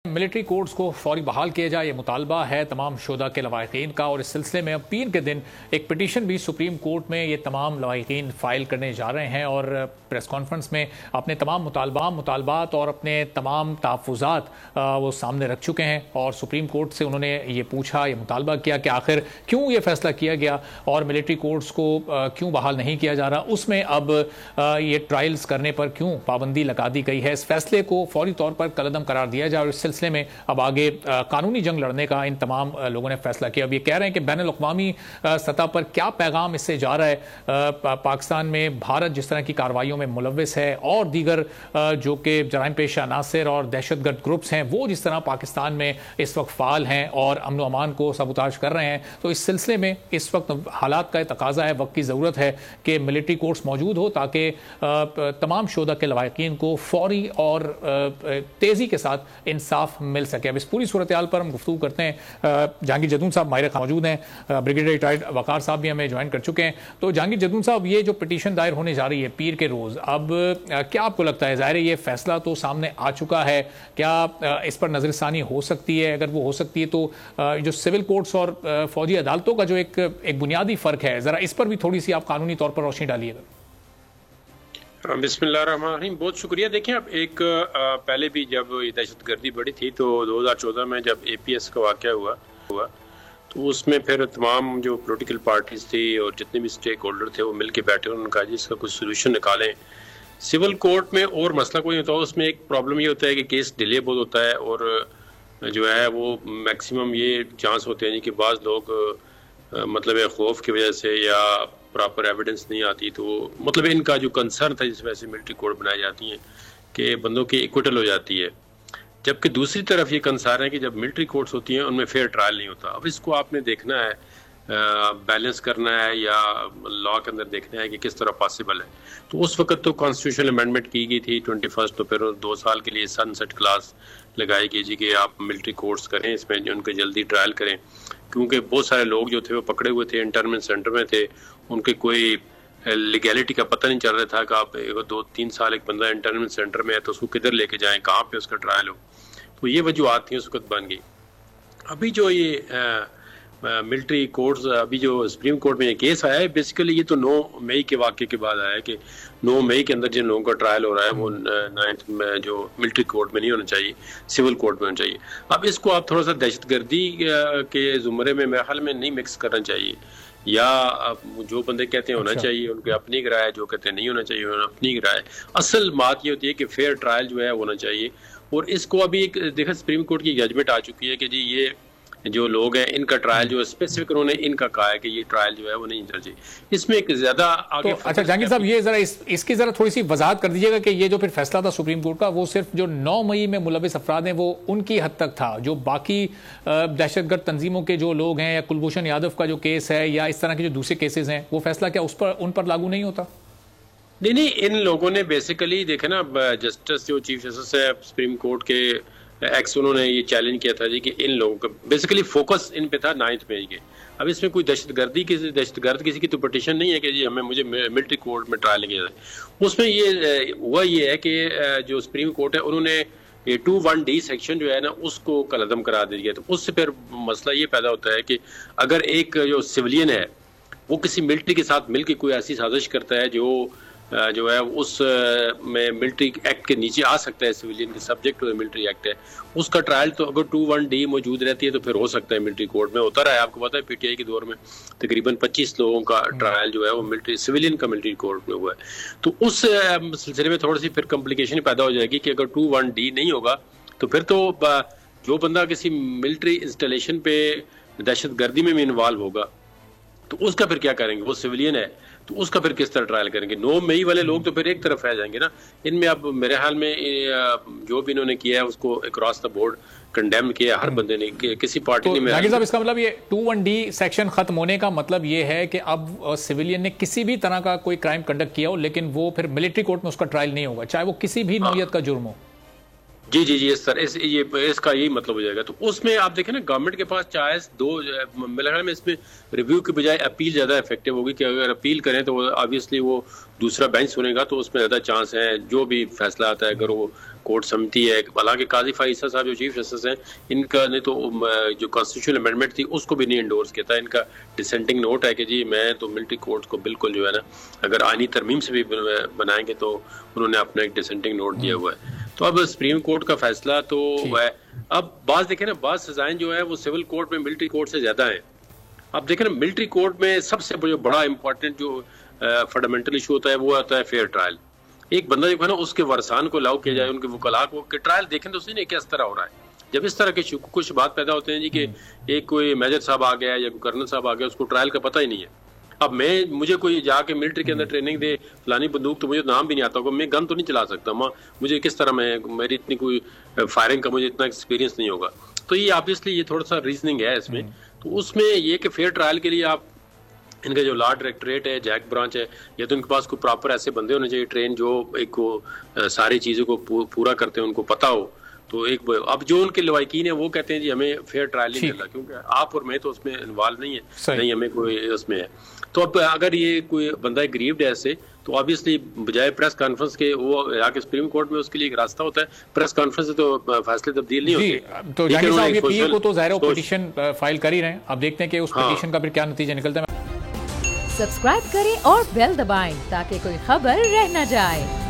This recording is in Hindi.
मिलिट्री कोर्ट्स को फौरी बहाल किया जाए, ये मुतालबा है तमाम शुहदा के लवाहिकीन का। और इस सिलसिले में अब पीर के दिन एक पिटीशन भी सुप्रीम कोर्ट में ये तमाम लवाहिकीन फाइल करने जा रहे हैं और प्रेस कॉन्फ्रेंस में अपने तमाम मुतालबात और अपने तमाम तहफ़्फ़ुज़ात वो सामने रख चुके हैं। और सुप्रीम कोर्ट से उन्होंने ये पूछा, ये मुतालबा किया कि आखिर क्यों ये फैसला किया गया और मिलिट्री कोर्ट्स को क्यों बहाल नहीं किया जा रहा, उसमें अब ये ट्रायल्स करने पर क्यों पाबंदी लगा दी गई है। इस फैसले को फौरी तौर पर कलअदम करार दिया जाए और इस सिलसिले में अब आगे कानूनी जंग लड़ने का इन तमाम लोगों ने फैसला किया। अब ये कह रहे हैं कि बैनुल अक़वामी सतह पर क्या पैगाम इससे जा रहा है। पाकिस्तान में भारत जिस तरह की कार्रवाइयों में मुलव्विस है और दीगर जो कि जराइम पेशा अनासर और दहशतगर्द ग्रुप्स हैं वो जिस तरह पाकिस्तान में इस वक्त फाल हैं और अमन व अमान को सबूताज कर रहे हैं, तो इस सिलसिले में इस वक्त हालात का तकाजा है, वक्त की ज़रूरत है कि मिलिट्री कोर्ट्स मौजूद हो ताकि तमाम शुहदा के लवाहिकीन को फौरी और तेज़ी के साथ इंसाफ मिल सके। अब इस पूरी सूरत हाल पर हम गुफ्तगू करते हैं। जहांगीर जदून साहब माहिर मौजूद हैं, ब्रिगेडियर रिटायर्ड वकार साहब भी हमें ज्वाइन कर चुके हैं। तो जहांगीर जदून साहब, ये जो पिटीशन दायर होने जा रही है पीर के रोज़, अब क्या आपको लगता है, ज़ाहिर है ये फैसला तो सामने आ चुका है, क्या इस पर नज़रसानी हो सकती है? अगर वो हो सकती है तो जो सिविल कोर्ट्स और फौजी अदालतों का जो एक बुनियादी फ़र्क है, ज़रा इस पर भी थोड़ी सी आप कानूनी तौर पर रोशनी डालिएगा। बिस्मिल्लाहिर्रहमानिर्रहीम, बहुत शुक्रिया। देखें, अब एक पहले भी जब ये दहशतगर्दी बढ़ी थी तो 2014 में जब APS का वाक़या हुआ तो उसमें फिर तमाम जो पॉलिटिकल पार्टीज थी और जितने भी स्टेक होल्डर थे वो मिल के बैठे, उन्होंने कहा जी इसका कुछ सोल्यूशन निकालें। सिविल कोर्ट में और मसला कोई नहीं होता, उसमें एक प्रॉब्लम ये होता है कि केस डिले बहुत होता है और जो है वो मैक्सिमम ये चांस होते हैं कि बाज़ लोग मतलब खौफ की वजह से या प्रॉपर एविडेंस नहीं आती, तो मतलब इनका जो कंसर्न था जिस वजह से मिलिट्री कोर्ट बनाई जाती हैं कि बंदों की इक्विटल हो जाती है। जबकि दूसरी तरफ ये कंसर्न है कि जब मिलिट्री कोर्ट्स होती हैं उनमें फेयर ट्रायल नहीं होता। अब इसको आपने देखना है, बैलेंस करना है या लॉ के अंदर देखना है कि किस तरह पॉसिबल है। तो उस वक्त तो कॉन्स्टिट्यूशनल अमेंडमेंट की गई थी 21, तो फिर 2 साल के लिए सनसेट क्लास लगाई गई जी कि आप मिलिट्री कोर्ट्स करें, इसमें उनके जल्दी ट्रायल करें, क्योंकि बहुत सारे लोग जो थे वो पकड़े हुए थे, इंटरनमेंट सेंटर में थे, उनके कोई लीगैलिटी का पता नहीं चल रहा था कि आप 2-3 साल एक बंदा इंटरनमेंट सेंटर में है तो उसको किधर लेके जाएं, कहाँ पे उसका ट्रायल हो। तो ये वजूहत थी उस वक्त बन गई। अभी जो ये मिलिट्री कोर्ट्स, अभी जो सुप्रीम कोर्ट में ये केस आया है, बेसिकली ये तो 9 मई के वाक़े के बाद आया है कि 9 मई के अंदर जिन लोगों का ट्रायल हो रहा है वो 9th में जो मिलिट्री कोर्ट में नहीं होना चाहिए, सिविल कोर्ट में होना चाहिए। अब इसको आप थोड़ा सा दहशतगर्दी के ज़ुमरे में मेरे ख्याल में नहीं मिक्स करना चाहिए, या जो बंदे कहते हैं होना चाहिए उनकी अपनी राय, जो कहते हैं नहीं होना चाहिए अपनी राय। असल बात ये होती है कि फेयर ट्रायल जो है होना चाहिए। और इसको अभी एक देखा, सुप्रीम कोर्ट की जजमेंट आ चुकी है कि जी ये जो लोग हैं इनका ट्रायल जो स्पेसिफिक उन्होंने इनका कहा है कि ये ट्रायल जो है वो नहीं होना चाहिए। इसमें एक ज्यादा आगे तो अच्छा जहांगीर साहब, ये जरा इसकी जरा थोड़ी सी वजाहत कर दीजिएगा कि ये जो फिर फैसला था सुप्रीम कोर्ट का, वो सिर्फ जो 9 मई में मुलविस अफराद हैं वो उनकी हद तक था, जो बाकी दहशतगर्द तंजीमों के जो लोग हैं या कुलभूषण यादव का जो केस है या इस तरह के जो दूसरे केसेस हैं, वो फैसला क्या उन पर लागू नहीं होता? नहीं, इन लोगों ने बेसिकली देखे ना, जस्टिस जो चीफ जस्टिस है सुप्रीम कोर्ट के एक्स, उन्होंने ये चैलेंज किया था जी कि इन लोगों का बेसिकली फोकस इन पे था 9th मई के। अब इसमें कोई दहशतगर्द किसी की तो पिटीशन नहीं है कि जी मुझे मिलिट्री कोर्ट में ट्रायल किया जाए। उसमें ये हुआ ये है कि जो सुप्रीम कोर्ट है उन्होंने ये 21D सेक्शन जो है ना उसको कलअदम करा दिया। तो उससे फिर मसला ये पैदा होता है कि अगर एक जो सिविलियन है वो किसी मिलिट्री के साथ मिलकर कोई ऐसी साजिश करता है जो है उस में मिलिट्री एक्ट के नीचे आ सकता है, सिविलियन के सब्जेक्ट मिलिट्री एक्ट है, उसका ट्रायल तो अगर 21D मौजूद रहती है तो फिर हो सकता है मिलिट्री कोर्ट में होता रहा है। आपको पता है PTI के दौर में तकरीबन 25 लोगों का ट्रायल जो है वो मिलिट्री सिविलियन का मिलिट्री कोर्ट में हुआ है। तो उस सिलसिले में थोड़ी सी फिर कॉम्प्लिकेशन पैदा हो जाएगी कि अगर 21D नहीं होगा तो फिर तो जो बंदा किसी मिलिट्री इंस्टॉलेशन पे दहशतगर्दी में भी इन्वॉल्व होगा तो उसका फिर क्या करेंगे, वो सिविलियन है तो उसका फिर किस तरह ट्रायल करेंगे। 9 मई वाले लोग तो फिर एक तरफ रह जाएंगे ना। इनमें अब मेरे ख्याल में जो भी इन्होंने किया है उसको अक्रॉस द बोर्ड कंडेम किया हर बंदे ने, किसी पार्टी ने। जहांगीर साहब, इसका मतलब ये 21D सेक्शन खत्म होने का मतलब ये है कि अब सिविलियन ने किसी भी तरह का कोई क्राइम कंडक्ट किया हो लेकिन वो फिर मिलिट्री कोर्ट में उसका ट्रायल नहीं होगा, चाहे वो किसी भी नौयत का जुर्म हो। जी, इसका यही मतलब हो जाएगा। तो उसमें आप देखें ना, गवर्नमेंट के पास चॉइस दो, मेरे ख्याल में इसमें रिव्यू की बजाय अपील ज़्यादा इफेक्टिव होगी, कि अगर अपील करें तो ऑब्वियसली वो दूसरा बेंच सुनेगा, तो उसमें ज़्यादा चांस है जो भी फैसला आता है, अगर वो कोर्ट समिति है। हालांकि काजी फाइसा साहब जो चीफ जस्टिस हैं, इनका ने तो जो कॉन्स्टिट्यूशनल अमेंडमेंट थी उसको भी नहीं इंडोर्स किया था। इनका डिसेंटिंग नोट है कि जी मैं तो मिलिट्री कोर्ट को बिल्कुल जो है ना, अगर आईनी तरमीम से भी बनाएंगे, तो उन्होंने अपना एक डिसेंटिंग नोट दिया हुआ है। तो अब सुप्रीम कोर्ट का फैसला तो है। अब बात देखें ना, बात सजाएं जो है वो सिविल कोर्ट में मिलिट्री कोर्ट से ज्यादा है। अब देखें ना, मिलिट्री कोर्ट में सबसे जो बड़ा इंपॉर्टेंट जो फंडामेंटल इशू होता है वो आता है फेयर ट्रायल। एक बंदा जो है ना, उसके वरसान को अलाउ किया जाए, उनके वकला को कि ट्रायल देखें तो सही नहीं किस तरह हो रहा है। जब इस तरह के कुछ बात पैदा होते हैं जी कि एक कोई मेजर साहब आ गया या कर्नल साहब आ गया, उसको ट्रायल का पता ही नहीं है। अब मुझे कोई जाके मिलिट्री के अंदर ट्रेनिंग दे, फलानी बंदूक, तो मुझे नाम भी नहीं आता होगा, मैं गन तो नहीं चला सकता, मुझे किस तरह मेरी इतनी कोई फायरिंग का मुझे इतना एक्सपीरियंस नहीं होगा। तो ये ऑब्वियसली ये थोड़ा सा रीजनिंग है इसमें। तो उसमें ये कि फेयर ट्रायल के लिए आप, इनका जो लॉ डायरेक्टरेट है, जैक ब्रांच है, या तो इनके पास कोई प्रॉपर ऐसे बंदे होने चाहिए ट्रेन, जो एक को सारी चीज़ों को पूरा करते हैं, उनको पता हो। तो एक अब जो उनके लवाकिन है वो कहते हैं जी हमें फेयर ट्रायल नहीं मिल रहा, क्योंकि आप और मैं तो उसमें इन्वॉल्व नहीं है, नहीं हमें कोई उसमें है। तो अब अगर ये कोई बंदा ग्रीव्ड है ऐसे, तो ऑब्वियसली बजाय प्रेस कॉन्फ्रेंस के वो जाके सुप्रीम कोर्ट में, उसके लिए एक रास्ता होता है। प्रेस कॉन्फ्रेंस से तो फैसले तब्दील नहीं होते। तो जाकिर साहब, ये पीए को तो ज़ाहिर पिटीशन फाइल कर ही रहे हैं, अब देखते हैं कि उस पिटीशन का फिर क्या नतीजा निकलता है। सब्सक्राइब करें और बेल दबाएं ताकि कोई खबर रह न जाए।